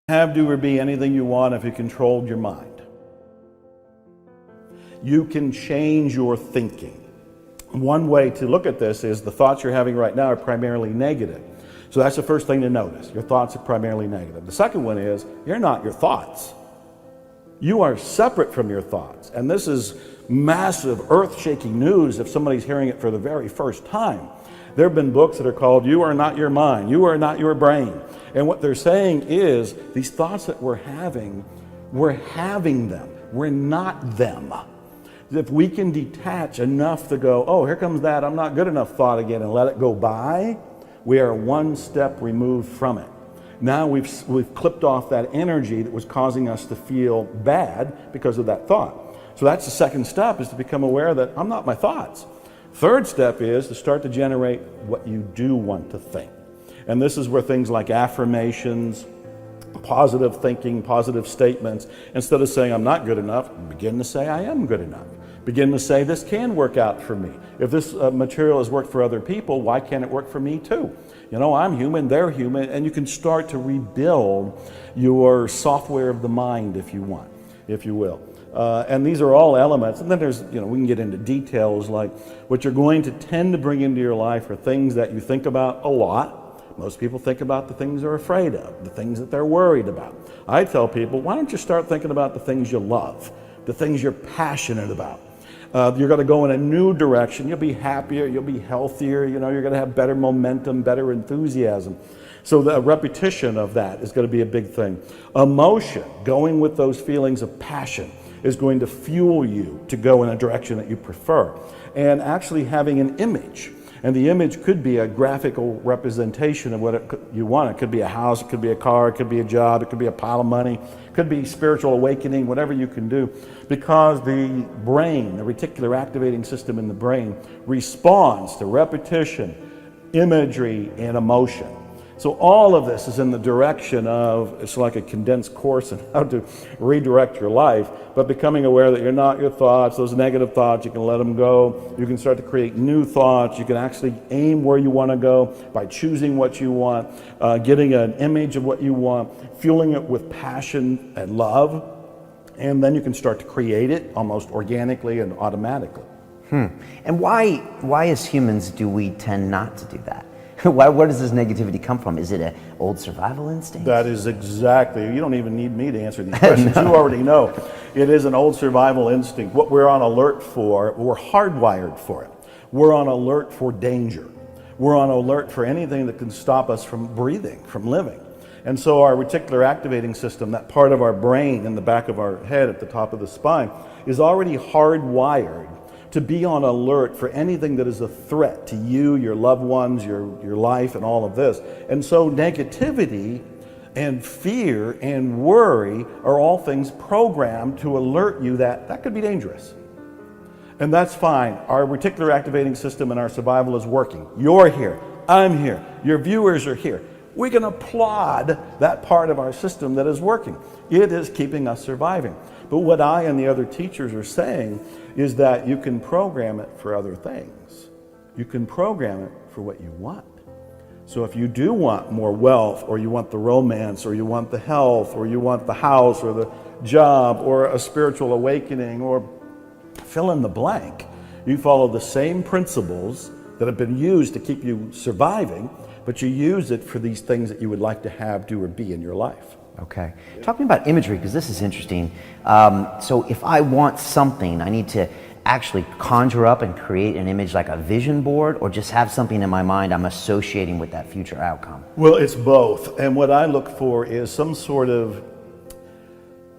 Have, do, or be anything you want if you controlled your mind. You can change your thinking. One way to look at this is the thoughts you're having right now are primarily negative. So that's the first thing to notice. Your thoughts are primarily negative. The second one is you're not your thoughts. You are separate from your thoughts. And this is massive, earth-shaking news if somebody's hearing it for the very first time. There have been books that are called You Are Not Your Mind, You Are Not Your Brain. And what they're saying is these thoughts that we're having them. We're not them. If we can detach enough to go, oh, here comes that I'm not good enough thought again, and let it go by, we are one step removed from it. Now we've clipped off that energy that was causing us to feel bad because of that thought. So that's the second step, is to become aware that I'm not my thoughts. Third step is to start to generate what you do want to think. And this is where things like affirmations, positive thinking, positive statements, instead of saying I'm not good enough, begin to say I am good enough. Begin to say this can work out for me. If this material has worked for other people, why can't it work for me too? You know, I'm human, they're human, and you can start to rebuild your software of the mind if you want, if you will. And these are all elements. And then there's, we can get into details like what you're going to tend to bring into your life are things that you think about a lot. Most people think about the things they're afraid of, the things that they're worried about. I tell people, why don't you start thinking about the things you love, the things you're passionate about. You're going to go in a new direction. You'll be happier, you'll be healthier, you're going to have better momentum, better enthusiasm. So the repetition of that is going to be a big thing. Emotion, going with those feelings of passion, is going to fuel you to go in a direction that you prefer. And actually having an image. And the image could be a graphical representation of what you want. It could be a house, it could be a car, it could be a job, it could be a pile of money, it could be spiritual awakening, whatever you can do. Because the brain, the reticular activating system in the brain, responds to repetition, imagery, and emotion. So all of this is in the direction of, it's like a condensed course on how to redirect your life, but becoming aware that you're not your thoughts, those negative thoughts, you can let them go. You can start to create new thoughts. You can actually aim where you want to go by choosing what you want, getting an image of what you want, fueling it with passion and love, and then you can start to create it almost organically and automatically. And why as humans do we tend not to do that? Where does this negativity come from? Is it an old survival instinct? That is exactly. You don't even need me to answer these questions. No. You already know. It is an old survival instinct. What we're on alert for, we're hardwired for it. We're on alert for danger. We're on alert for anything that can stop us from breathing, from living. And so our reticular activating system, that part of our brain in the back of our head at the top of the spine, is already hardwired to be on alert for anything that is a threat to you, your loved ones, your life, and all of this. And so negativity and fear and worry are all things programmed to alert you that that could be dangerous. And that's fine. Our reticular activating system and our survival is working. You're here. I'm here. Your viewers are here. We can applaud that part of our system that is working. It is keeping us surviving. But what I and the other teachers are saying is that you can program it for other things. You can program it for what you want. So if you do want more wealth, or you want the romance, or you want the health, or you want the house, or the job, or a spiritual awakening, or fill in the blank, you follow the same principles that have been used to keep you surviving, but you use it for these things that you would like to have, do, or be in your life. Okay. Talk to me about imagery, because this is interesting. So if I want something, I need to actually conjure up and create an image like a vision board, or just have something in my mind I'm associating with that future outcome? Well, it's both. And what I look for is some sort of,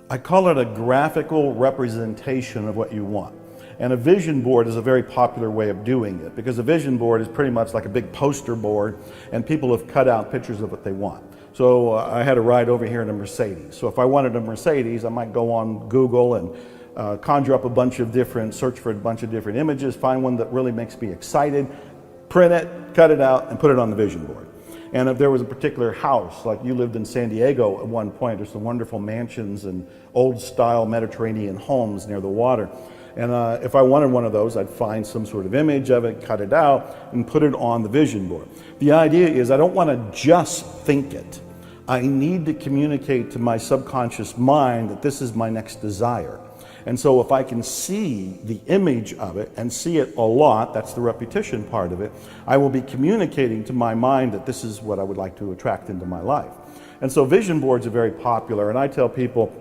I call it a graphical representation of what you want. And a vision board is a very popular way of doing it, because a vision board is pretty much like a big poster board, and people have cut out pictures of what they want. So I had a ride over here in a Mercedes. So if I wanted a Mercedes, I might go on Google and conjure up a bunch of different, search for a bunch of different images, find one that really makes me excited, print it, cut it out, and put it on the vision board. And if there was a particular house, like you lived in San Diego at one point, there's some wonderful mansions and old style Mediterranean homes near the water. And if I wanted one of those, I'd find some sort of image of it, cut it out, and put it on the vision board. The idea is I don't want to just think it. I need to communicate to my subconscious mind that this is my next desire. And so if I can see the image of it and see it a lot, that's the repetition part of it, I will be communicating to my mind that this is what I would like to attract into my life. And so vision boards are very popular, and I tell people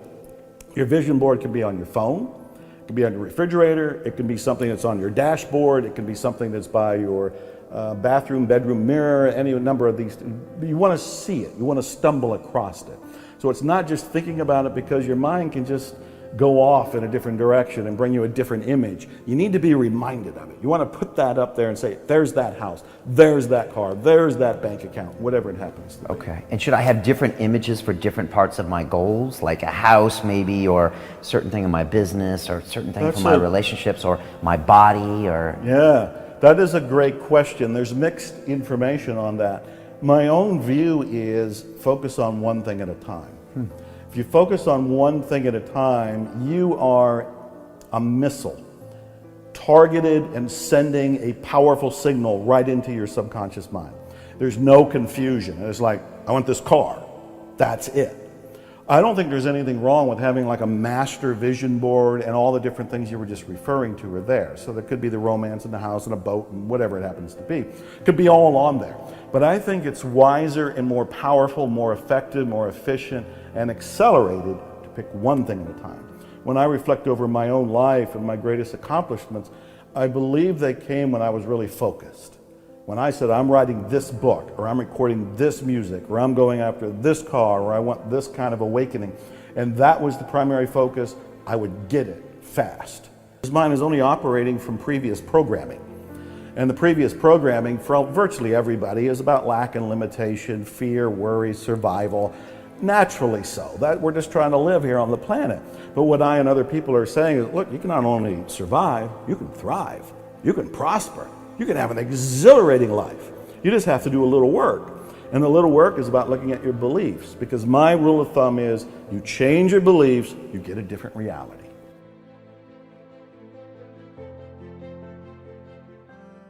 your vision board can be on your phone, it can be on your refrigerator, it can be something that's on your dashboard, it can be something that's by your bathroom, bedroom mirror, any number of these. You want to see it, you want to stumble across it. So it's not just thinking about it, because your mind can just go off in a different direction and bring you a different image. You need to be reminded of it. You want to put that up there and say, there's that house, there's that car, there's that bank account, whatever it happens to be. Okay. And should I have different images for different parts of my goals, like a house maybe, or certain thing in my business, or certain thing for my relationships, or my body, or? Yeah, that is a great question. There's mixed information on that. My own view is focus on one thing at a time. If you focus on one thing at a time, you are a missile, targeted and sending a powerful signal right into your subconscious mind. There's no confusion. It's like, I want this car. That's it. I don't think there's anything wrong with having like a master vision board, and all the different things you were just referring to are there. So there could be the romance in the house and a boat and whatever it happens to be. It could be all on there. But I think it's wiser and more powerful, more effective, more efficient, and accelerated to pick one thing at a time. When I reflect over my own life and my greatest accomplishments, I believe they came when I was really focused. When I said, I'm writing this book, or I'm recording this music, or I'm going after this car, or I want this kind of awakening, and that was the primary focus, I would get it fast. His mind is only operating from previous programming. And the previous programming for virtually everybody is about lack and limitation, fear, worry, survival. Naturally so. That we're just trying to live here on the planet. But what I and other people are saying is, look, you can not only survive, you can thrive, you can prosper, you can have an exhilarating life. You just have to do a little work. And the little work is about looking at your beliefs, because my rule of thumb is you change your beliefs, you get a different reality.